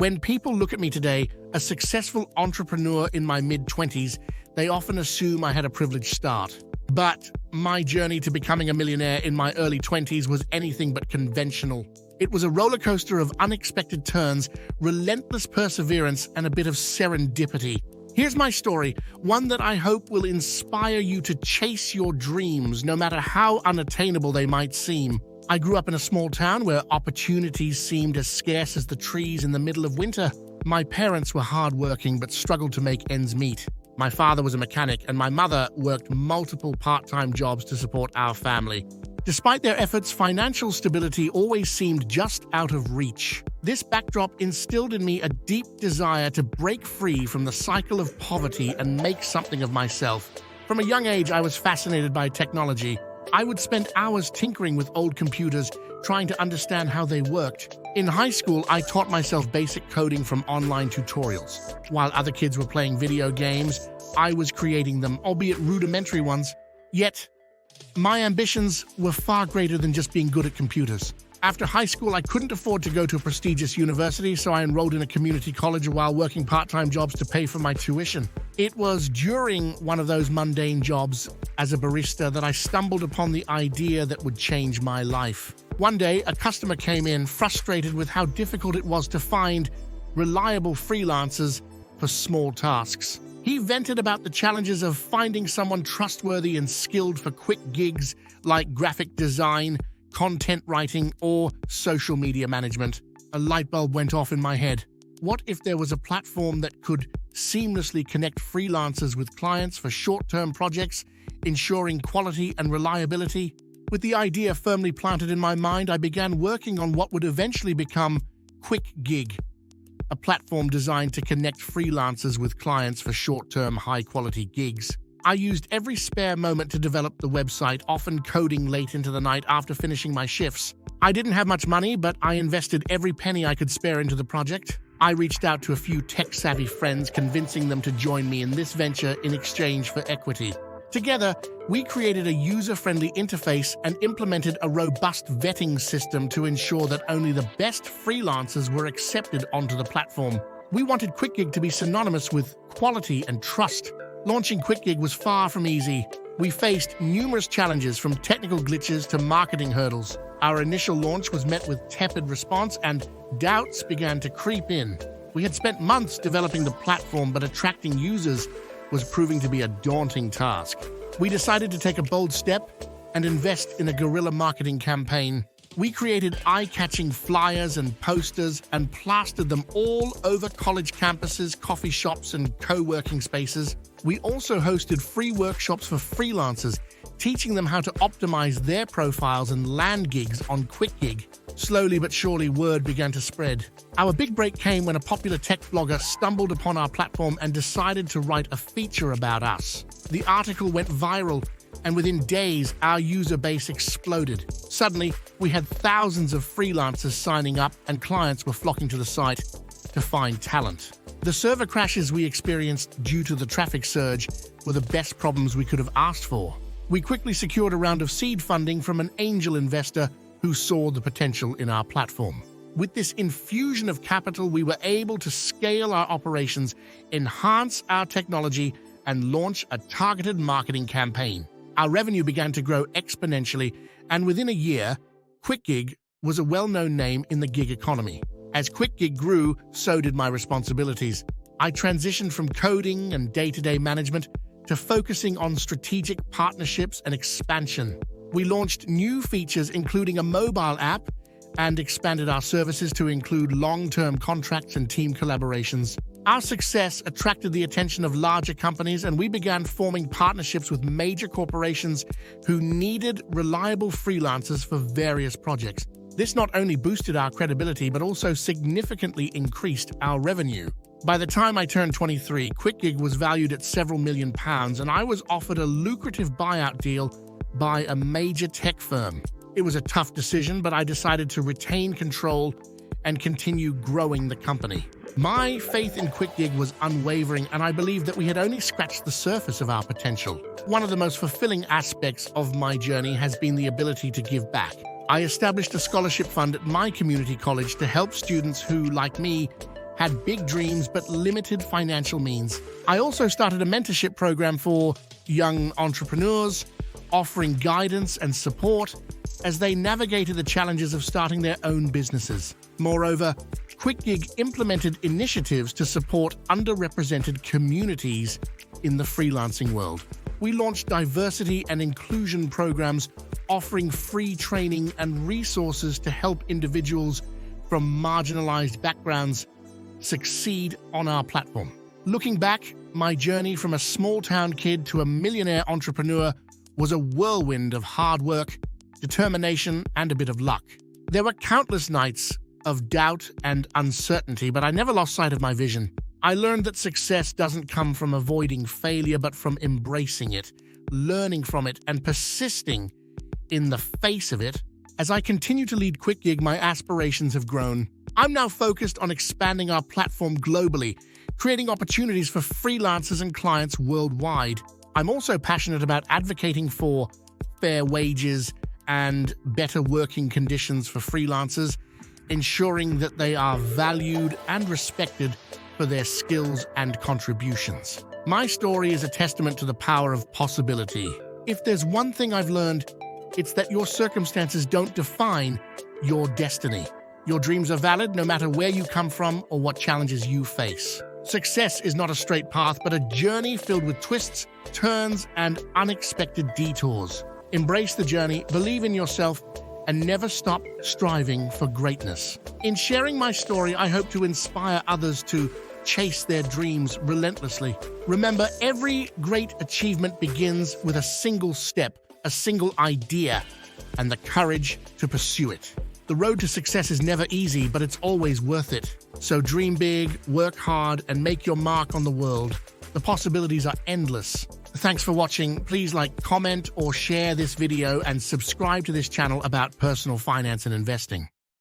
When people look at me today, a successful entrepreneur in my mid-20s, they often assume I had a privileged start. But my journey to becoming a millionaire in my early 20s was anything but conventional. It was a roller coaster of unexpected turns, relentless perseverance, and a bit of serendipity. Here's my story, one that I hope will inspire you to chase your dreams, no matter how unattainable they might seem. I grew up in a small town where opportunities seemed as scarce as the trees in the middle of winter. My parents were hardworking but struggled to make ends meet. My father was a mechanic, and my mother worked multiple part-time jobs to support our family. Despite their efforts, financial stability always seemed just out of reach. This backdrop instilled in me a deep desire to break free from the cycle of poverty and make something of myself. From a young age, I was fascinated by technology. I would spend hours tinkering with old computers, trying to understand how they worked. In high school, I taught myself basic coding from online tutorials. While other kids were playing video games, I was creating them, albeit rudimentary ones. Yet, my ambitions were far greater than just being good at computers. After high school, I couldn't afford to go to a prestigious university, so I enrolled in a community college while working part-time jobs to pay for my tuition. It was during one of those mundane jobs as a barista that I stumbled upon the idea that would change my life. One day, a customer came in frustrated with how difficult it was to find reliable freelancers for small tasks. He vented about the challenges of finding someone trustworthy and skilled for quick gigs like graphic design, content writing, or social media management. A light bulb went off in my head. What if there was a platform that could seamlessly connect freelancers with clients for short-term projects, ensuring quality and reliability? With the idea firmly planted in my mind, I began working on what would eventually become Quick Gig, a platform designed to connect freelancers with clients for short-term, high-quality gigs. I used every spare moment to develop the website, often coding late into the night after finishing my shifts. I didn't have much money, but I invested every penny I could spare into the project. I reached out to a few tech-savvy friends, convincing them to join me in this venture in exchange for equity. Together, we created a user-friendly interface and implemented a robust vetting system to ensure that only the best freelancers were accepted onto the platform. We wanted QuickGig to be synonymous with quality and trust. Launching QuickGig was far from easy. We faced numerous challenges, from technical glitches to marketing hurdles. Our initial launch was met with tepid response, and doubts began to creep in. We had spent months developing the platform, but attracting users was proving to be a daunting task. We decided to take a bold step and invest in a guerrilla marketing campaign. We created eye-catching flyers and posters and plastered them all over college campuses, coffee shops, and co-working spaces. We also hosted free workshops for freelancers, teaching them how to optimize their profiles and land gigs on QuickGig. Slowly but surely, word began to spread. Our big break came when a popular tech blogger stumbled upon our platform and decided to write a feature about us. The article went viral, and within days, our user base exploded. Suddenly, we had thousands of freelancers signing up, and clients were flocking to the site to find talent. The server crashes we experienced due to the traffic surge were the best problems we could have asked for. We quickly secured a round of seed funding from an angel investor who saw the potential in our platform. With this infusion of capital, we were able to scale our operations, enhance our technology, and launch a targeted marketing campaign. Our revenue began to grow exponentially, and within a year, QuickGig was a well-known name in the gig economy. As QuickGig grew, so did my responsibilities. I transitioned from coding and day-to-day management to focusing on strategic partnerships and expansion. We launched new features, including a mobile app, and expanded our services to include long-term contracts and team collaborations. Our success attracted the attention of larger companies, and we began forming partnerships with major corporations who needed reliable freelancers for various projects. This not only boosted our credibility, but also significantly increased our revenue. By the time I turned 23, QuickGig was valued at several £1 million, and I was offered a lucrative buyout deal by a major tech firm. It was a tough decision, but I decided to retain control and continue growing the company. My faith in QuickGig was unwavering, and I believed that we had only scratched the surface of our potential. One of the most fulfilling aspects of my journey has been the ability to give back. I established a scholarship fund at my community college to help students who, like me, had big dreams but limited financial means. I also started a mentorship program for young entrepreneurs, offering guidance and support as they navigated the challenges of starting their own businesses. Moreover, QuickGig implemented initiatives to support underrepresented communities in the freelancing world. We launched diversity and inclusion programs offering free training and resources to help individuals from marginalized backgrounds succeed on our platform. Looking back, my journey from a small-town kid to a millionaire entrepreneur was a whirlwind of hard work, determination, and a bit of luck. There were countless nights of doubt and uncertainty, but I never lost sight of my vision. I learned that success doesn't come from avoiding failure, but from embracing it, learning from it, and persisting in the face of it. As I continue to lead QuickGig, my aspirations have grown. I'm now focused on expanding our platform globally, creating opportunities for freelancers and clients worldwide. I'm also passionate about advocating for fair wages and better working conditions for freelancers, ensuring that they are valued and respected for their skills and contributions. My story is a testament to the power of possibility. If there's one thing I've learned, it's that your circumstances don't define your destiny. Your dreams are valid no matter where you come from or what challenges you face. Success is not a straight path, but a journey filled with twists, turns, and unexpected detours. Embrace the journey, believe in yourself, and never stop striving for greatness. In sharing my story, I hope to inspire others to chase their dreams relentlessly. Remember, every great achievement begins with a single step, a single idea, and the courage to pursue it. The road to success is never easy, but it's always worth it. So dream big, work hard, and make your mark on the world. The possibilities are endless. Thanks for watching. Please like, comment, or share this video and subscribe to this channel about personal finance and investing.